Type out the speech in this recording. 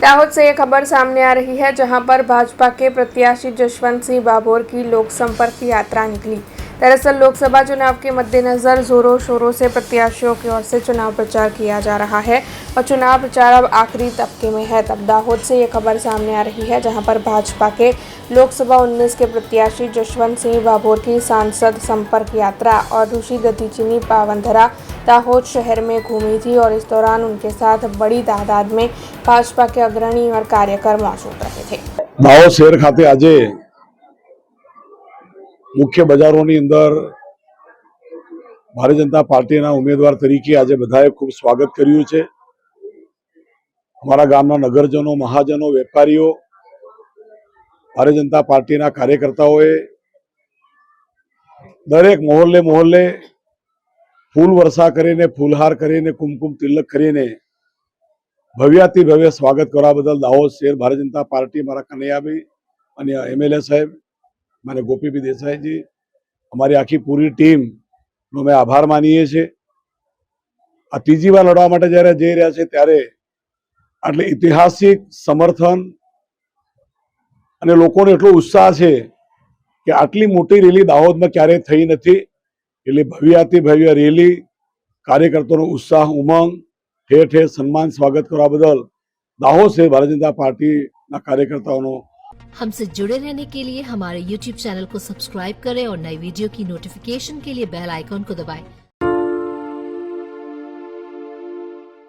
दाहोद से एक खबर सामने आ रही है, जहां पर भाजपा के प्रत्याशी जशवंत सिंह भाभोर की लोक संपर्क यात्रा निकली। दरअसल लोकसभा चुनाव के मद्देनजर जोरों शोरों से प्रत्याशियों की ओर से चुनाव प्रचार किया जा रहा है और चुनाव प्रचार अब आखिरी तबके में है। तब दाहोद से ये खबर सामने आ रही है, जहां पर भाजपा के लोकसभा 19 के प्रत्याशी जशवंत सिंह भाभोर की सांसद संपर्क यात्रा और ऋषि दधीचीनी पावंधरा दाहोद शहर में घूमी थी और इस दौरान उनके साथ बड़ी तादाद में भाजपा के अग्रणी और कार्यकर मौजूद रहे थे। दाहोद शहर खाते आज मुख्य बजारों की अंदर भारतीय जनता पार्टी उम्मीदवार तरीके आज बधाए खूब स्वागत कर्यु छे। हमारा गामना नगरजनों, महाजनों, वेपारीओ, भारतीय जनता पार्टी कार्यकर्ताओं दरेक मोहल्ले मोहल्ले फूल वर्षा करीने, फूलहार करीने, कुमकुम तिलक करीने भव्याति भव्य स्वागत करवा बदल दाहोद शहर भारतीय जनता पार्टी मारा कन्हैयाभाई અને एमएलए साहेब माने गोपीभाई देसाई जी, हमारी आखी पूरी टीम नो मैं आभार मानीए छे। आ तीजी वार लड़वा माटे ज्यारे जई रह्या छे त्यारे आटले ऐतिहासिक समर्थन अने लोकोनो एटलो उत्साह छे के आटली मोटी रेली दाहोदमां क्यारेय थई नथी। एटले भव्याति भव्य रेली, कार्यकर्ताओनो उत्साह, उमंग, ठेर ठेर सम्मान स्वागत करवा बदल दाहोद शहर भारतीय जनता पार्टी ना कार्यकर्ताओनो हमसे जुड़े रहने के लिए हमारे YouTube चैनल को सब्सक्राइब करें और नई वीडियो की नोटिफिकेशन के लिए बेल आइकॉन को दबाएं।